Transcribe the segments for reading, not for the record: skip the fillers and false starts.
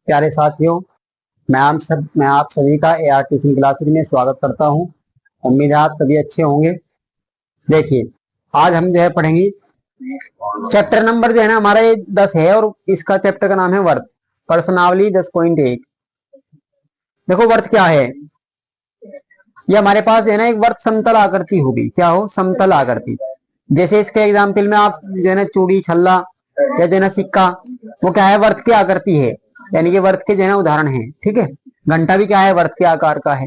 प्यारे साथियों, मैं आप सभी का एआर ट्यूशन क्लासेस में स्वागत करता हूं। उम्मीद है आप सभी अच्छे होंगे। देखिए, आज हम जो है पढ़ेंगे चैप्टर नंबर जो है ना हमारा ये 10 है और इसका चैप्टर का नाम है वर्त। प्रश्नावली 10.1। देखो वर्त क्या है। ये हमारे पास जो है ना एक वर्त समतल आकृति होगी। क्या हो? समतल आकृति। जैसे इसके एग्जाम्पल में आप जो है ना चूड़ी, छल्ला या जो है ना सिक्का, वो क्या है? वर्त की आकृति है, यानी कि वर्त के जो है ना उदाहरण है। ठीक है। घंटा भी क्या है? वर्त के आकार का है।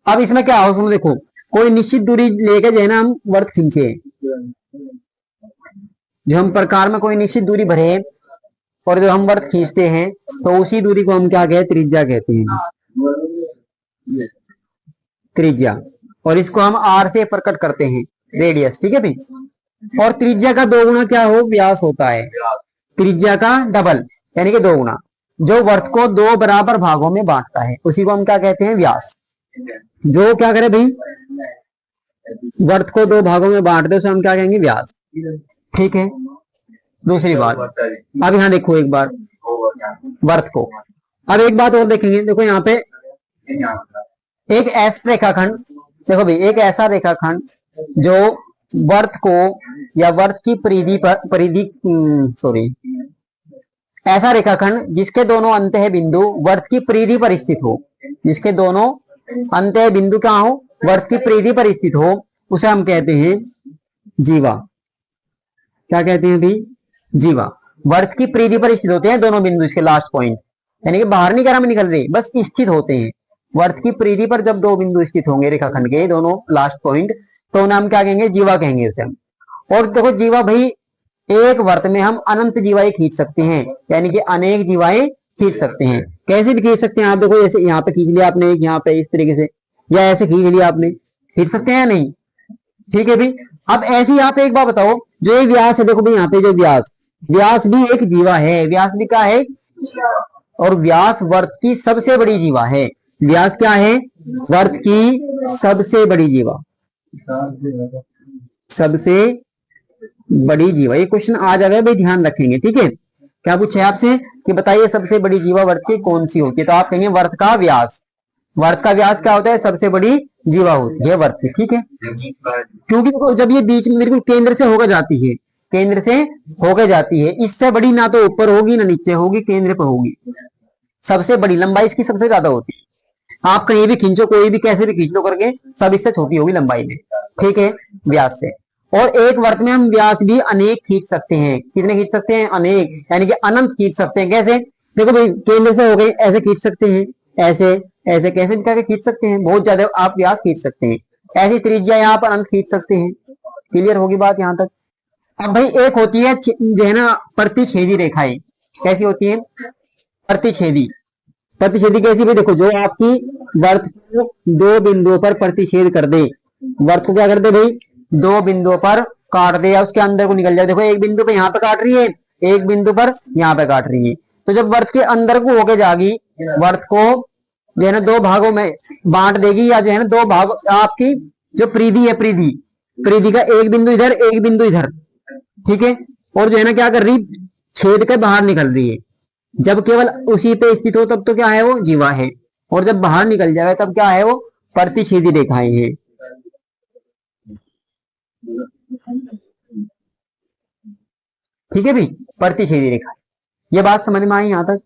अब इसमें क्या हो, सुनो, देखो, कोई निश्चित दूरी लेके जो है ना हम वर्त खींचे, जो हम प्रकार में कोई निश्चित दूरी भरे और जो हम वर्त खींचते हैं तो उसी दूरी को हम क्या कहते हैं? त्रिज्या कहते हैं। त्रिज्या। और इसको हम आर से प्रकट करते हैं, रेडियस। ठीक है भाई। और त्रिज्या का दो गुना क्या हो? व्यास होता है। त्रिज्या का डबल यानी कि दो गुना, जो वर्त को दो बराबर भागों में बांटता है उसी को हम क्या कहते हैं? व्यास। जो क्या करे भाई? वर्त को दो भागों में बांट दे उसे हम क्या कहेंगे? व्यास। ठीक है। दूसरी बात, अब यहाँ देखो एक बार वर्त को। अब एक बात और देखेंगे। देखो यहाँ पे एक ऐसा रेखाखंड, देखो भाई, एक ऐसा रेखाखंड जो वर्त को या वर्त की ऐसा रेखाखंड जिसके दोनों अंतः बिंदु वर्त की परिधि पर स्थित हो, जिसके दोनों अंतः बिंदु क्या हो? वर्त की परिधि पर स्थित हो, उसे हम कहते हैं जीवा। क्या कहते हैं भाई? जीवा। वर्त की परिधि पर स्थित होते हैं दोनों बिंदु, इसके लास्ट पॉइंट, यानी कि बाहर नहीं निकल रहे, बस स्थित होते हैं। वर्त की परिधि पर जब दो बिंदु स्थित होंगे रेखाखंड के दोनों लास्ट पॉइंट, तो उन्हें हम क्या कहेंगे? जीवा कहेंगे उसे हम। और देखो जीवा भाई, एक वर्त में हम अनंत जीवाएं खींच सकते हैं, यानी कि अनेक जीवाएं खींच सकते हैं। कैसे भी खींच सकते हैं आप देखो, जैसे यहाँ पे खींच लिया आपने, यहाँ पे इस तरीके से, या ऐसे खींच लिया आपने, खींच सकते हैं या नहीं? ठीक है भाई। अब ऐसे ही आप एक बात बताओ, जो ये व्यास है, देखो भाई यहाँ पे जो व्यास, व्यास भी एक जीवा है। व्यास भी क्या है? और व्यास वर्त की सबसे बड़ी जीवा है। व्यास क्या है? वर्त की सबसे बड़ी जीवा, सबसे बड़ी जीवा। ये क्वेश्चन आ जाएगा भाई, ध्यान रखेंगे। ठीक है। क्या पूछे आपसे कि बताइए सबसे बड़ी जीवा वर्त की कौन सी होती है, तो आप कहेंगे वर्त का व्यास। वर्त का व्यास क्या होता है? सबसे बड़ी जीवा होती है वर्त की। ठीक है। क्योंकि जब ये बीच में बिल्कुल केंद्र से होकर जाती है, केंद्र से होकर जाती है, इससे बड़ी ना तो ऊपर होगी ना नीचे होगी, केंद्र पर होगी। सबसे बड़ी लंबाई इसकी सबसे ज्यादा होती है। आप कहीं भी खींचो, कोई भी कैसे भी खींच लो करके, सब इससे छोटी होगी लंबाई में। ठीक है, व्यास से। और एक वर्त में हम व्यास भी अनेक खींच सकते हैं। कितने खींच सकते हैं? अनेक, यानी कि अनंत खींच सकते हैं। कैसे? देखो भाई, केंद्र से हो गए, ऐसे खींच सकते हैं, ऐसे ऐसे कैसे भी करके खींच सकते हैं, बहुत ज्यादा आप व्यास खींच सकते हैं। ऐसी त्रिज्या यहाँ पर अनंत खींच सकते हैं। क्लियर होगी बात यहाँ तक? अब भाई एक होती है जो है ना प्रतिच्छेदी रेखाएं। कैसी होती है? प्रतिच्छेदी। प्रतिच्छेदी कैसी भी? देखो, जो आपकी वर्त को दो बिंदुओं पर प्रतिच्छेद कर दे। वर्त को क्या कर दे भाई? दो बिंदुओं पर काट दे या उसके अंदर को निकल जाए। देखो, एक बिंदु पे यहाँ पे काट रही है, एक बिंदु पर यहाँ पे काट रही है, तो जब वर्त के अंदर को होके जाएगी, वर्त को जो है ना दो भागों में बांट देगी, या जो है ना दो भाग, आपकी जो परिधि है, परिधि परिधि का एक बिंदु इधर, एक बिंदु इधर। ठीक है। और जो है ना क्या कर रही? छेद के बाहर निकल रही है। जब केवल उसी पे स्थित हो तब तो क्या है? वो जीवा है। और जब बाहर निकल जाए तब क्या है? वो प्रतिच्छेदी रेखाएं हैं। ठीक है भाई, प्रतिच्छेदी रेखा। ये बात समझ में आई यहाँ तक?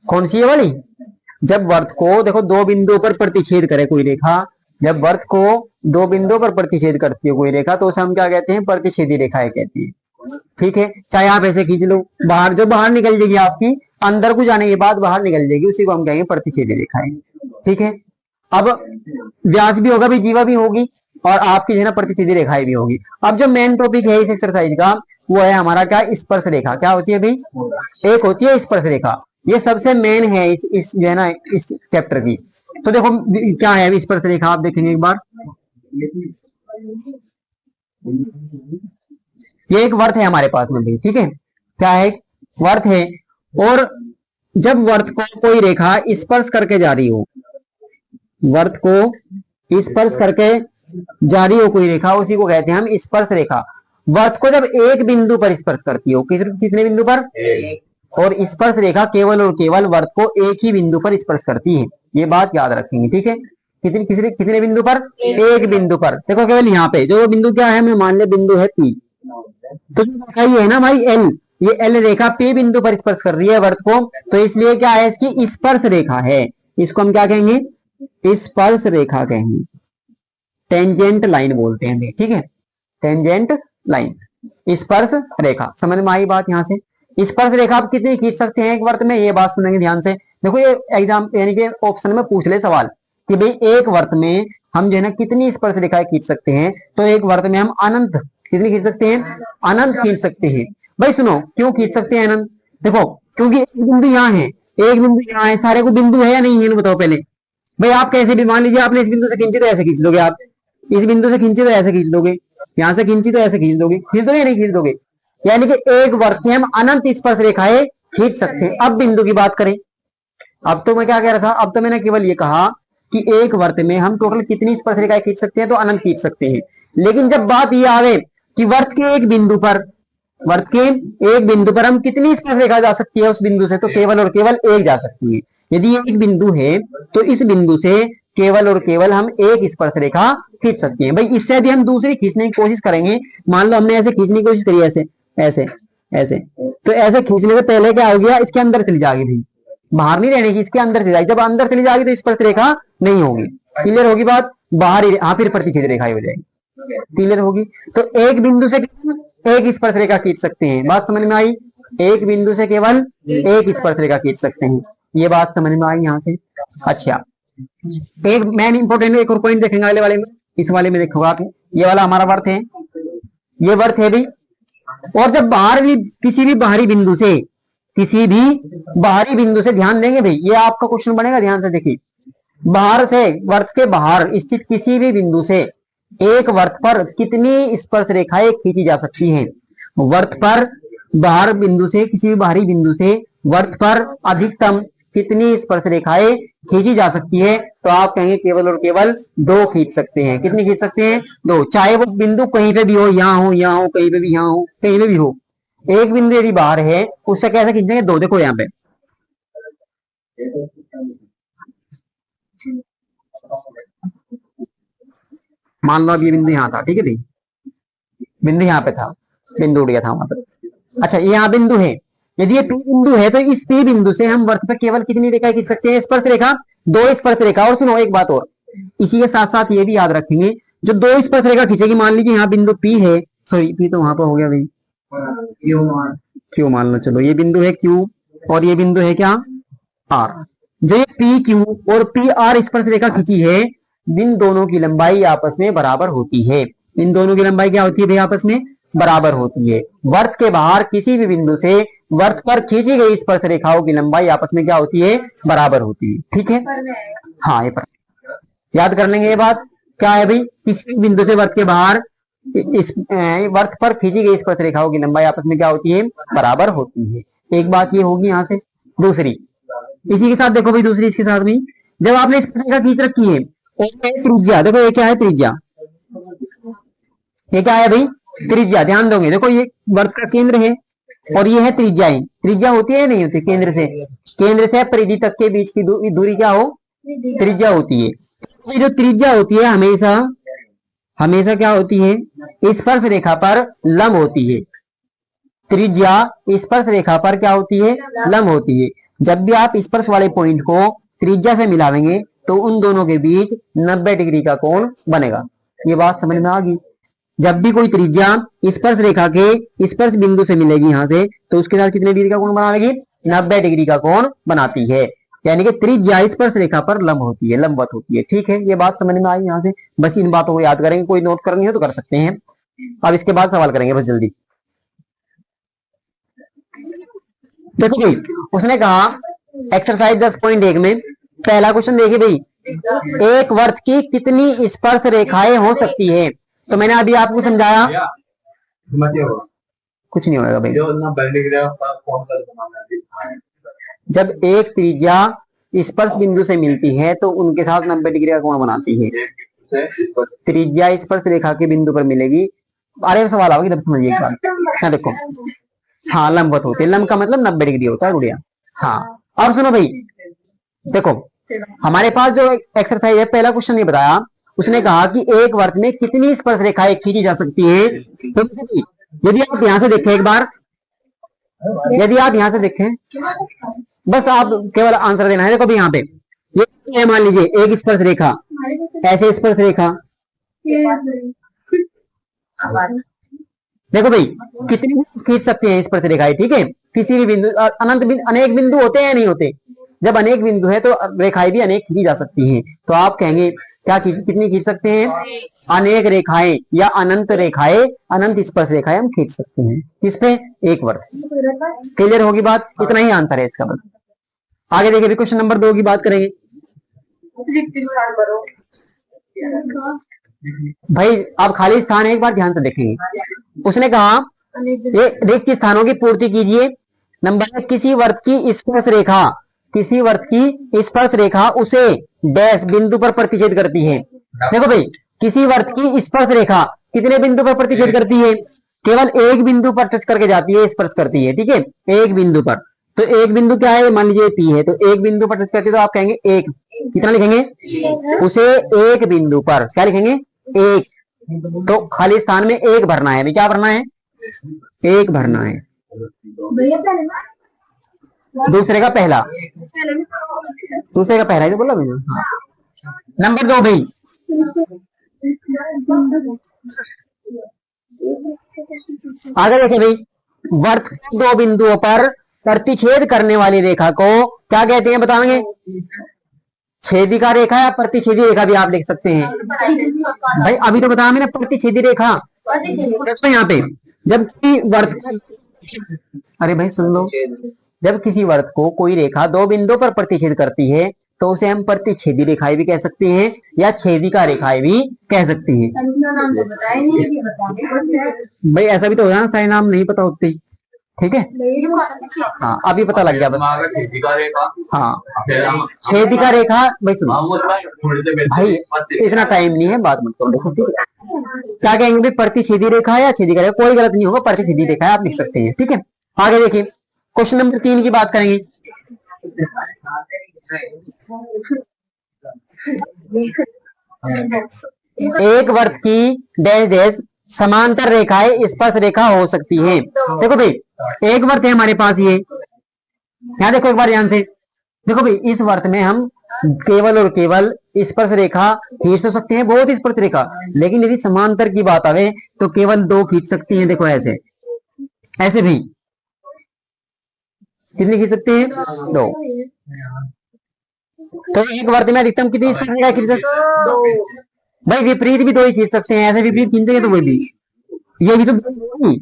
कौन सी है वाली? जब वर्त को देखो दो बिंदुओं पर प्रतिच्छेद करे कोई रेखा, जब वर्त को दो बिंदुओं पर प्रतिच्छेद करती है कोई रेखा, तो उसे हम क्या कहते हैं? प्रतिच्छेदी रेखाएं कहते हैं। ठीक है। चाहे आप ऐसे खींच लो, बाहर जो बाहर निकल जाएगी आपकी, अंदर को जाने के बाद बाहर निकल जाएगी, उसी को हम कहेंगे प्रतिच्छेदी रेखाएं। ठीक है। अब व्यास भी होगा भी, जीवा भी होगी, और आपकी जो है ना प्रतिच्छेदी रेखाएं भी होगी। अब जो मेन टॉपिक है इस एक्सरसाइज का, वो है हमारा क्या? स्पर्श रेखा। क्या होती है भाई? एक होती है स्पर्श रेखा। ये सबसे मेन है इस जो है ना इस चैप्टर की। तो देखो क्या है स्पर्श रेखा, आप देखेंगे एक बार। ये एक वर्त है हमारे पास में भी। ठीक है। क्या है? वर्त है। और जब वर्त को कोई रेखा स्पर्श करके जा रही हो, वर्त को स्पर्श करके जा रही हो कोई रेखा, उसी को कहते हैं हम स्पर्श रेखा। वर्त को जब एक बिंदु पर स्पर्श करती हो, कितने बिंदु पर? और स्पर्श रेखा केवल और केवल वृत्त को एक ही बिंदु पर स्पर्श करती है। ये बात याद रखेंगे, ठीक है। कितने बिंदु पर? एक बिंदु पर। देखो केवल यहाँ पे जो बिंदु क्या है, मैं मान ले बिंदु है पी, तो रेखा ये है ना भाई एल, ये एल रेखा पी बिंदु पर स्पर्श कर रही है वृत्त को, तो इसलिए क्या है, इसकी स्पर्श रेखा है। इसको हम क्या कहेंगे? स्पर्श रेखा कहेंगे, टेंजेंट लाइन बोलते हैं, ठीक है, टेंजेंट लाइन, स्पर्श रेखा। समझ में आई बात? यहाँ से स्पर्श रेखा आप कितनी खींच सकते हैं एक वृत्त में, ये बात सुनेंगे ध्यान से। देखो ये एग्जाम यानी कि ऑप्शन में पूछ ले सवाल कि भाई एक वृत्त में हम जो है ना कितनी स्पर्श रेखाएं खींच सकते हैं, तो एक वृत्त में हम अनंत कितनी खींच सकते हैं? अनंत खींच सकते हैं। भाई सुनो, क्यों खींच सकते हैं अनंत? देखो क्योंकि एक बिंदु यहाँ है, एक बिंदु यहाँ है, सारे को बिंदु है या नहीं है बताओ पहले। भाई आप कैसे भी, मान लीजिए आपने इस बिंदु से खींचे तो ऐसे खींच लोगे, आप इस बिंदु से खींचे तो ऐसे खींच दोगे, यहां से खींची तो ऐसे खींच दोगे, खींच दोगे या नहीं खींच दोगे? यानी कि एक वृत्त में हम अनंत स्पर्श रेखाएं खींच सकते हैं। अब बिंदु की बात करें, अब तो मैं क्या कह रहा था, अब तो मैंने केवल ये कहा कि एक वृत्त में हम टोटल कितनी स्पर्श रेखाएं खींच सकते हैं, तो अनंत खींच सकते हैं। लेकिन जब बात ये आवे कि वृत्त के एक बिंदु पर, वृत्त के एक बिंदु पर हम कितनी स्पर्श रेखा जा सकती है उस बिंदु से, तो केवल और केवल एक जा सकती है। यदि एक बिंदु है तो इस बिंदु से केवल और केवल हम एक स्पर्श रेखा खींच सकते हैं। भाई इससे भी हम दूसरी खींचने की कोशिश करेंगे, मान लो हमने ऐसे खींचने की कोशिश करी, ऐसे ऐसे ऐसे, तो ऐसे खींचने से पहले क्या हो गया, इसके अंदर चली जाएगी, भाई बाहर नहीं रहने की, इसके अंदर चली जाएगी। जब अंदर चली जाएगी तो स्पर्श रेखा नहीं होगी। क्लियर होगी बात? बाहर ही, हाँ, फिर प्रतिच्छेद रेखा हो जाएगी। क्लियर होगी? तो एक बिंदु से एक स्पर्श रेखा खींच सकते हैं, बात समझ में आई? एक बिंदु से केवल एक स्पर्श रेखा खींच सकते हैं, ये बात समझ में आई यहाँ से? अच्छा, एक मेन इंपोर्टेंट एक और पॉइंट देखेंगे अगले वाले में, इस वाले में देखो आप, ये वाला हमारा वर्थ है, ये वर्थ है भाई। और जब बाहर भी किसी भी बाहरी बिंदु से, किसी भी बाहरी बिंदु से, ध्यान देंगे भाई, ये आपका क्वेश्चन बनेगा, ध्यान से देखिए, बाहर से, वर्त के बाहर स्थित किसी भी बिंदु से एक वर्त पर कितनी स्पर्श रेखाएं खींची जा सकती हैं? वर्त पर बाहर बिंदु से, किसी भी बाहरी बिंदु से वर्त पर अधिकतम कितनी स्पर्श रेखाएं खींची जा सकती है? तो आप कहेंगे केवल और केवल दो खींच सकते हैं। कितनी खींच सकते हैं? दो, चाहे वो बिंदु कहीं पे भी हो, यहाँ हो, यहाँ हो, कहीं पे भी, यहाँ हो, कहीं पे भी हो। एक बिंदु यदि बाहर है उससे कैसे खींचेंगे? दो। देखो यहाँ पे मान लो अब ये बिंदु यहाँ था, ठीक है भाई, बिंदु यहाँ पे था, बिंदु उड़ गया था वहां पर। अच्छा, ये यहाँ बिंदु है, यदि ये पी बिंदु है तो इस पी बिंदु से हम वर्त पर केवल कितनी रेखाएं खींच सकते हैं? स्पर्श रेखा, दो स्पर्श रेखा। और सुनो एक बात और, इसी के साथ साथ ये भी याद रखेंगे, जो दो स्पर्श रेखा खींचेगी, मान लीजिए यहाँ बिंदु पी है, सॉरी पी तो वहां पर हो गया भाई, क्यू मान लो, चलो ये बिंदु है क्यू और ये बिंदु है क्या? आर। जो ये पी क्यू और पी आर स्पर्श रेखा खींची है, इन दोनों की लंबाई आपस में बराबर होती है। इन दोनों की लंबाई क्या होती है भाई? आपस में बराबर होती है। वर्त के बाहर किसी भी बिंदु से वर्त पर खींची गई स्पर्श रेखाओं की लंबाई आपस में क्या होती है? बराबर होती है, ठीक है। हाँ, ये पर याद कर लेंगे ये बात, क्या है भाई? किसी बिंदु से वर्त के बाहर इस वर्त पर खींची गई स्पर्श रेखाओं की लंबाई आपस में क्या होती है? बराबर होती है। एक बात ये होगी यहाँ से। दूसरी इसी के साथ देखो भाई, दूसरी इसके साथ भी, जब आपने स्पर्श रेखा खींच रखी है और त्रिज्या, देखो ये क्या है? त्रिज्या, ये क्या है भाई? त्रिज्या। ध्यान दोगे, देखो ये वर्त का केंद्र है और ये है त्रिज्याएं। त्रिज्या होती है नहीं होती? केंद्र से परिधि तक के बीच की दूरी क्या हो? त्रिज्या होती है। ये जो त्रिज्या होती है हमेशा हमेशा क्या होती है? स्पर्श रेखा पर लंब होती है। त्रिज्या स्पर्श रेखा पर क्या होती है? लंब होती है। जब भी आप स्पर्श वाले पॉइंट को त्रिज्या से मिलावेंगे तो उन दोनों के बीच 90 डिग्री का कोण बनेगा। ये बात समझ में आ गई? जब भी कोई त्रिज्या स्पर्श रेखा के स्पर्श बिंदु से मिलेगी यहां से, तो उसके साथ कितने डिग्री का कोण बनाएगी? 90 डिग्री का कोण बनाती है। यानी कि त्रिज्या स्पर्श रेखा पर लंब होती है, लंबवत होती है, ठीक है। ये बात समझ में आई यहाँ से? बस इन बातों को याद करेंगे, कोई नोट करनी है तो कर सकते हैं। अब इसके बाद सवाल करेंगे बस जल्दी। देखो भाई, उसने कहा एक्सरसाइज 10.1 में पहला क्वेश्चन देखिए भाई, एक वर्त की कितनी स्पर्श रेखाएं हो सकती है? तो मैंने अभी आपको समझाया, कुछ नहीं होगा भाई। जब एक त्रिज्या स्पर्श बिंदु से मिलती है तो उनके साथ 90 डिग्री का कोण बनाती है। त्रिज्या स्पर्श रेखा के बिंदु पर मिलेगी। अरे सवाल आओगे तब समझिए। देखो हाँ लंबवत होती है, लंब का मतलब 90 डिग्री होता है गुड़िया। हाँ और सुनो भाई, देखो हमारे पास जो एक्सरसाइज है, पहला क्वेश्चन ये बताया, उसने कहा कि एक वर्ग में कितनी स्पर्श रेखाएं खींची जा सकती है। तो यदि आप यहां से देखें एक बार, यदि आप यहां से देखें, बस आप केवल आंसर देना है। देखो भाई यहाँ पे ये मान लीजिए एक स्पर्श रेखा, ऐसे स्पर्श रेखा, देखो भाई कितनी भी खींच सकते हैं स्पर्श रेखाएं, ठीक है, किसी भी बिंदु, अनंत बिंदु, अनेक बिंदु होते हैं या नहीं होते, जब अनेक बिंदु है तो रेखाएं भी अनेक खींची जा सकती हैं। तो आप कहेंगे क्या कितनी खींच सकते हैं, अनेक रेखाएं या अनंत रेखाएं, अनंत स्पर्श रेखाएं हम खींच सकते हैं। किस पे, एक वर्ग। क्लियर होगी बात, इतना ही आंसर है इसका। बस आगे देखिए, क्वेश्चन नंबर 2 की बात करेंगे। भाई आप खाली स्थान एक बार ध्यान से देखेंगे, उसने कहा ये रिक्त स्थानों की पूर्ति कीजिए। नंबर 1, किसी वर्ग की स्पर्श रेखा, किसी वर्ग की स्पर्श रेखा उसे डैश बिंदु पर प्रतिच्छेद करती है। देखो भाई किसी वर्ग की स्पर्श रेखा कितने बिंदु पर प्रतिच्छेद करती है, केवल एक बिंदु पर टच करके जाती है, स्पर्श करती है, ठीक है, एक बिंदु पर। तो एक बिंदु क्या है, मान लीजिए पी है, तो एक बिंदु पर टच करती है, तो आप कहेंगे एक, कितना लिखेंगे, उसे एक बिंदु पर क्या लिखेंगे, एक। तो खाली स्थान में एक भरना है, क्या भरना है, एक भरना है। दूसरे का पहला, दूसरे का पहला ही तो बोला मैंने। हाँ। नंबर 2 भाई, आगे देखे भाई, वर्ग के दो बिंदुओं पर प्रतिच्छेद करने वाली रेखा को क्या कहते हैं, बताएंगे। छेदिका रेखा या प्रतिच्छेदी रेखा भी आप लिख सकते हैं। भाई अभी तो बताया मैंने प्रतिच्छेदी रेखा। देखो यहाँ पे जब किसी वर्ग, अरे भाई सुन लो, जब किसी वर्ग को कोई रेखा दो बिंदुओं पर प्रतिच्छेद करती है तो उसे हम प्रतिच्छेदी रेखाएं भी कह सकते हैं या छेदिका रेखाएं भी कह सकते हैं। भाई ऐसा भी तो होगा ना, सारे नाम नहीं पता होते, ठीक है। हाँ अभी पता लग गया बस। हाँ छेदिका रेखा, भाई सुनो भाई इतना टाइम नहीं है, बात मत करो, देखो ठीक है। क्या कहेंगे भाई, प्रतिच्छेदी रेखा या छेदिका रेखा, कोई गलत नहीं होगा, प्रतिच्छेदी रेखा आप लिख सकते हैं, ठीक है। आगे देखिए, क्वेश्चन नंबर 3 की बात करेंगे। एक वर्ग की डैश डैश समांतर रेखाएं स्पर्श रेखा हो सकती है। देखो भाई एक वर्ग है हमारे पास, ये यहाँ देखो एक बार ध्यान से, देखो भाई इस वर्ग में हम केवल और केवल स्पर्श रेखा खींच तो सकते हैं, बहुत स्पर्श रेखा, लेकिन यदि समांतर की बात आवे तो केवल दो खींच सकती हैं। देखो ऐसे, ऐसे भी कितनी खींच सकते हैं, दो। तो एक वर्ग में अधिकतम कितनी स्पर्श रेखा खींच सकते, भाई विपरीत भी दो ही खींच सकते हैं, ऐसे विपरीत खींचेंगे तो वही भी, ये भी तो नहीं,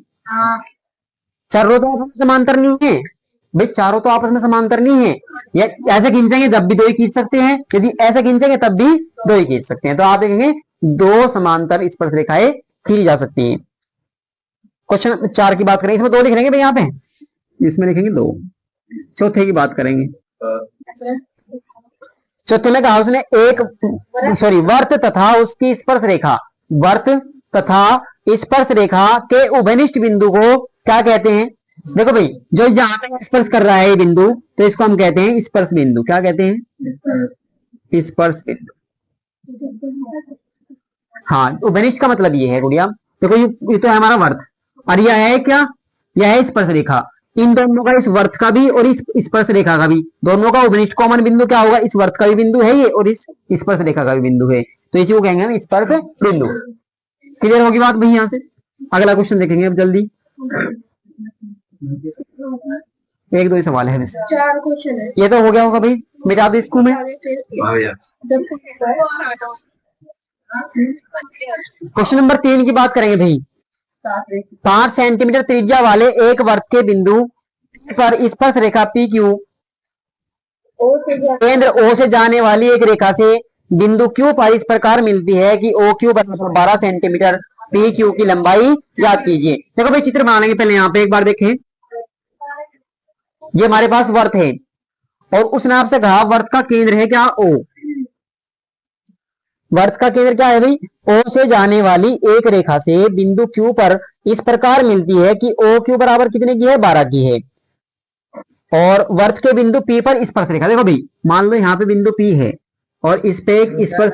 चारों तो आपस में समांतर नहीं है भाई, चारों तो आपस में समांतर नहीं है। या ऐसे खींचेंगे तब भी दो ही खींच सकते हैं, यदि ऐसे खींचेंगे तब भी दो ही खींच सकते हैं। तो आप देखेंगे दो समांतर स्पर्श रेखाएं खींची जा सकती हैं। क्वेश्चन 4 की बात करें, इसमें दो लिख लेंगे भाई, यहाँ पे इसमें लिखेंगे दो। चौथे की बात करेंगे, चौथे में कहा उसने एक वर्त तथा उसकी स्पर्श रेखा, वर्त तथा स्पर्श रेखा के उभयनिष्ठ बिंदु को क्या कहते हैं। देखो भाई जो जहां पे स्पर्श कर रहा है ये बिंदु, तो इसको हम कहते हैं स्पर्श बिंदु। क्या कहते हैं, स्पर्श बिंदु। हाँ उभयनिष्ठ का मतलब ये है गुड़िया, देखो ये तो है हमारा वर्त, और यह है क्या, यह है स्पर्श रेखा। इन दोनों का, इस वर्त का भी और इस स्पर्श रेखा का भी, दोनों का उभयनिष्ठ कॉमन बिंदु क्या होगा, इस वर्त का भी बिंदु है ये और इस स्पर्श रेखा का भी बिंदु है, तो इसी को कहेंगे हम स्पर्श बिंदु। क्लियर होगी बात भाई। यहाँ से अगला क्वेश्चन देखेंगे अब जल्दी, एक दो ही सवाल है बस, 4 क्वेश्चन है। ये तो हो गया होगा भाई, मिटा दो इसको में। क्वेश्चन नंबर 3 की बात करेंगे भाई, 5 सेंटीमीटर त्रिज्या वाले एक वर्ग के बिंदु पर स्पर्श रेखा पी क्यू केंद्र ओ से जाने वाली एक रेखा से बिंदु क्यू पर इस प्रकार मिलती है कि ओ क्यू बराबर 12 सेंटीमीटर, पी क्यू की लंबाई ज्ञात कीजिए। देखो भाई चित्र बना लेंगे पहले, यहाँ पे एक बार देखें, ये हमारे पास वर्त है और उसने आपसे कहा वर्त का केंद्र है क्या, ओ। वर्त का केंद्र क्या है भाई, ओ से जाने वाली एक रेखा से बिंदु क्यू पर इस प्रकार मिलती है कि ओ क्यू बराबर कितने की है, 12 की है। और वर्त के बिंदु पी पर स्पर्श रेखा, देखो भाई मान लो यहाँ पे बिंदु पी है और इस पे एक स्पर्श,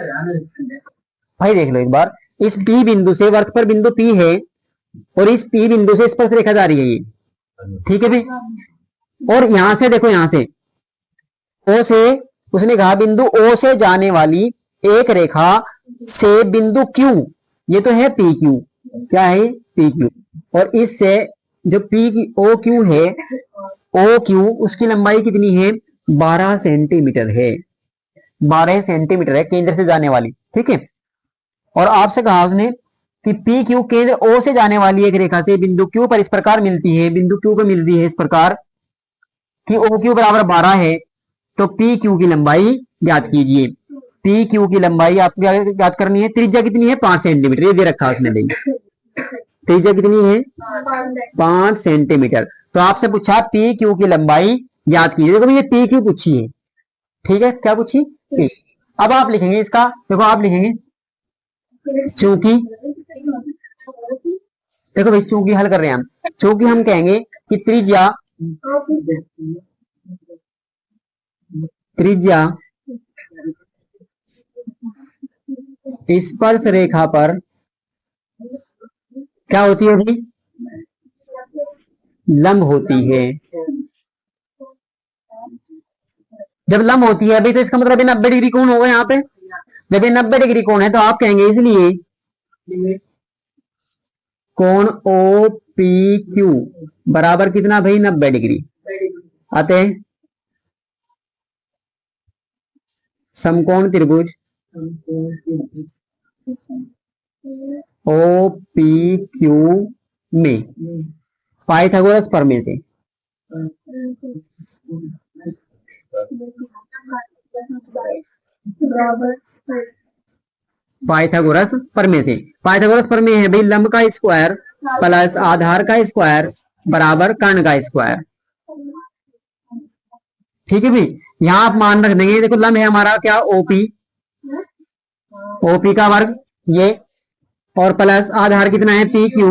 भाई देख लो एक बार, इस पी बिंदु से वर्त पर बिंदु पी है और इस पी बिंदु से स्पर्श रेखा जा रही है ये, ठीक है भाई। और यहां से देखो, यहां से ओ से, उसने कहा बिंदु ओ से जाने वाली एक रेखा से बिंदु क्यू, ये तो है पी क्यू, क्या है पी क्यू, और इससे जो पी की ओ क्यू है, ओ क्यू उसकी लंबाई कितनी है, 12 सेंटीमीटर है, 12 सेंटीमीटर है केंद्र से जाने वाली, ठीक है। और आपसे कहा उसने कि पी क्यू केंद्र ओ से जाने वाली एक रेखा से बिंदु क्यू पर इस प्रकार मिलती है, बिंदु क्यू पर मिलती है इस प्रकार कि ओ क्यू बराबर 12 है, तो पी क्यू की लंबाई ज्ञात कीजिए। पी क्यू की लंबाई आपको ज्ञात करनी है, त्रिज्या कितनी है 5 सेंटीमीटर, ये दे रखा है उसने भाई, त्रिज्या कितनी है 5 सेंटीमीटर। तो आपसे पूछा पी क्यू की लंबाई ज्ञात कीजिए, देखो ये पी क्यू पूछी है, ठीक है, क्या पूछी पी। अब आप लिखेंगे इसका, देखो आप लिखेंगे चूंकि, देखो भाई चूंकि हल कर रहे हैं हम, चूंकि हम कहेंगे कि त्रिज्या, त्रिज्या स्पर्श रेखा पर क्या होती है भाई, लंब होती है। जब लंब होती है भाई तो इसका मतलब 90 डिग्री कोण होगा यहाँ पे, जब ये 90 डिग्री कोण है तो आप कहेंगे इसलिए कोण ओ पी क्यू बराबर कितना भाई, 90 डिग्री। अतः समकोण त्रिभुज ओ पी क्यू में पाइथागोरस प्रमेय से, पाइथागोरस प्रमेय से, पाइथागोरस प्रमेय है भाई लंब का स्क्वायर प्लस आधार का स्क्वायर बराबर कर्ण का स्क्वायर, ठीक है भाई। यहां आप मान रख देंगे, देखो लंब है हमारा क्या ओपी, ओपी का वर्ग ये, और प्लस आधार कितना है पी क्यू,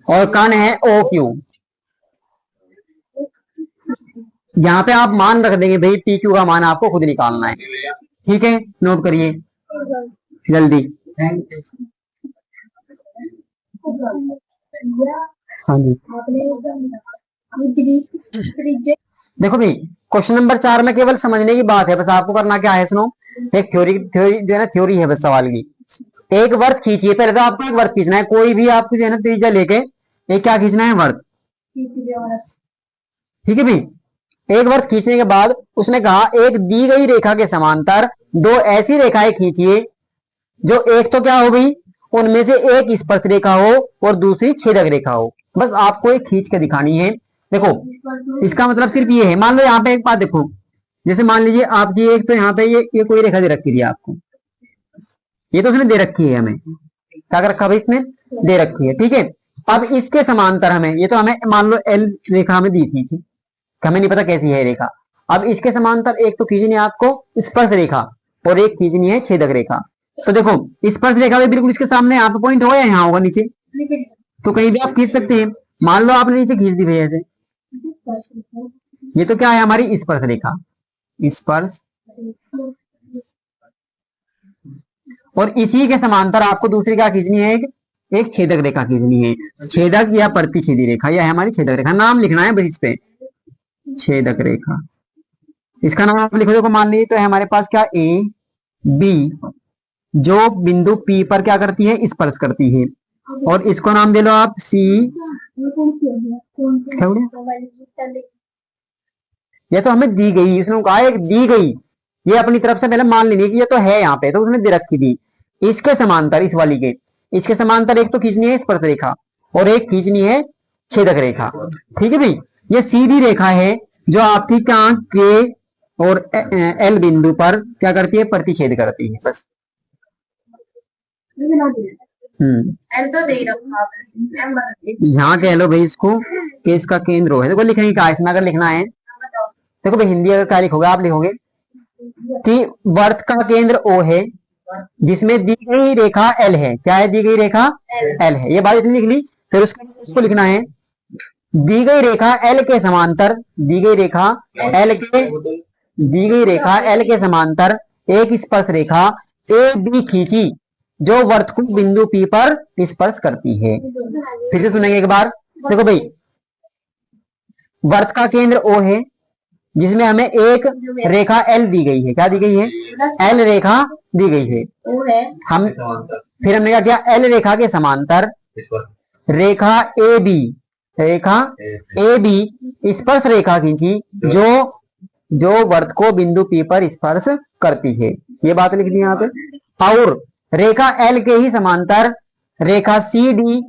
और कर्ण है ओ क्यू। यहाँ पे आप मान रख देंगे भाई, पी क्यू का मान आपको खुद निकालना है, ठीक है, नोट करिए जल्दी। हाँ जी, देखो भाई क्वेश्चन नंबर 4 में केवल समझने की बात है, बस आपको करना क्या है सुनो, एक थ्योरी थ्योरी जो है ना, थ्योरी है बस सवाल की। एक वर्त खींचिए, पहले तो आपको एक वर्त खींचना है, कोई भी आपको जो है ना त्रिज्या लेके एक क्या खींचना है, वर्त, ठीक है भाई। एक वर्त खींचने के बाद उसने कहा एक दी गई रेखा के समांतर दो ऐसी रेखाएं खींचिए जो एक तो क्या हो गई, उनमें से एक स्पर्श रेखा हो और दूसरी छेदक रेखा हो, बस आपको एक खींच के दिखानी है। देखो इसका मतलब सिर्फ ये है, मान लो यहाँ पे एक बात देखो, जैसे मान लीजिए आपकी एक तो यहाँ पे ये कोई रेखा दे रखी थी आपको, ये तो उसने दे रखी है, हमें क्या कर रखा भाई इसने, दे रखी है, ठीक है। अब इसके समांतर हमें, ये तो हमें मान लो एल रेखा हमें दी थी, हमें नहीं पता कैसी है रेखा। अब इसके समांतर एक तो खींचनी है आपको स्पर्श रेखा और एक खींचनी है छेदक रेखा। तो देखो स्पर्श रेखा भी बिल्कुल इसके सामने यहाँ पे पॉइंट होगा या यहाँ होगा नीचे, तो कहीं भी आप खींच सकते हैं। मान लो आपने नीचे खींच दी भैया ऐसे, ये तो क्या है हमारी स्पर्श रेखा, स्पर्श, और इसी के समांतर आपको दूसरी क्या खींचनी है, एक छेदक रेखा खींचनी है, छेदक या प्रतिच्छेदी रेखा, यह है हमारी छेदक रेखा, नाम लिखना है बस इस पे, छेदक रेखा, इसका नाम आप लिखो। देखो मान लीजिए तो है हमारे पास क्या ए बी, जो बिंदु पी पर क्या करती है, स्पर्श करती है, और इसको नाम दे लो आप सी, क्या ये तो हमें दी गई, इसने कहा एक दी गई, ये अपनी तरफ से पहले मान लेनी कि ये तो है यहाँ पे, तो उसने दे रखी थी। इसके समांतर, इस वाली के इसके समांतर एक तो खींचनी है स्पर्श रेखा और एक खींचनी है छेदक रेखा, ठीक है भाई। ये सीधी रेखा है जो आपकी क्या के और एल बिंदु पर क्या करती है, प्रतिच्छेद करती है, बस। यहाँ कह लो भाई इसको कि इसका केंद्र है, देखो लिखेंगे क्या इसमें, अगर लिखना है देखो भाई हिंदी अगर क्या लिखोगे आप लिखोगे कि वर्त का केंद्र O है जिसमें दी गई रेखा L है। क्या है? दी गई रेखा L है। ये बात इतनी लिख ली। फिर उसको लिखना है दी गई रेखा L के समांतर, दी गई रेखा L के दी गई रेखा L के समांतर एक स्पर्श रेखा AB खींची जो वर्त को बिंदु P पर स्पर्श करती है। फिर से सुनेंगे एक बार। देखो भाई, वर्त का केंद्र O है जिसमें हमें एक रेखा L दी गई है। क्या दी गई है? L रेखा दी गई है। हम फिर हमने क्या किया? L रेखा के समांतर रेखा AB, रेखा AB स्पर्श रेखा खींची जो वर्त को बिंदु P पर स्पर्श करती है। ये बात लिख दी यहाँ पे। और रेखा L के ही समांतर रेखा CD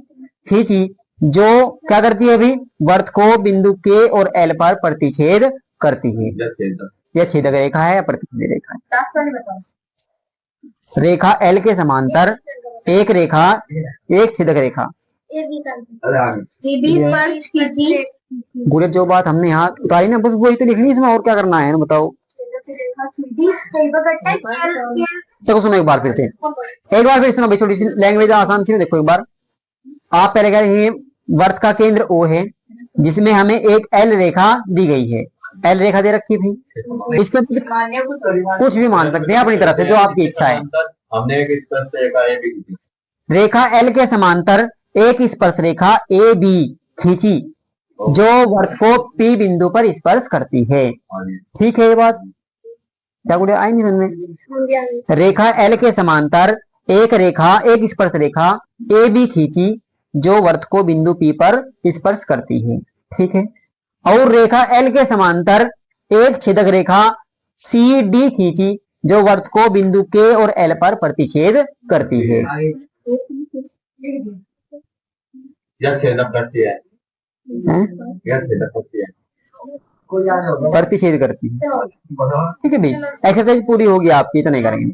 खींची जो क्या करती है? अभी वर्त को बिंदु K और L पर प्रतिच्छेद करती है। यह छेदक रेखा है या प्रतिच्छेद रेखा है? रेखा L के समांतर एक रेखा, एक छेदक रेखा। गुरे जो बात हमने यहाँ उतारी ना, बस वही तो लिखनी है इसमें, और क्या करना है ना बताओ। चलो सुनो एक बार फिर से, एक बार फिर सुनो भाई, छोटी सी लैंग्वेज आसान सी देखो एक बार। आप पहले कह रहे हैं वर्त का केंद्र O है जिसमें हमें एक L रेखा दी गई है। L रेखा दे रखी थी, इसके कुछ भी मान सकते हैं अपनी तरफ से जो आपकी इच्छा है। हमने एक स्पर्श रेखा AB खींची, रेखा L के समांतर एक स्पर्श रेखा AB खींची जो वर्त को P बिंदु पर स्पर्श करती है। ठीक है ये बात? क्या गुड़िया आई नहीं समझ? रेखा L के समांतर एक रेखा, एक स्पर्श रेखा AB खींची जो वर्त को बिंदु P पर स्पर्श करती है। ठीक है। और रेखा L के समांतर एक छेदक रेखा CD खींची जो वर्त को बिंदु K और L पर प्रतिच्छेद करती है। यह छेदक करती है, यह छेदक करती है, प्रतिच्छेद करती है। ठीक है भाई, एक्सरसाइज पूरी होगी आपकी, तो नहीं करेंगे।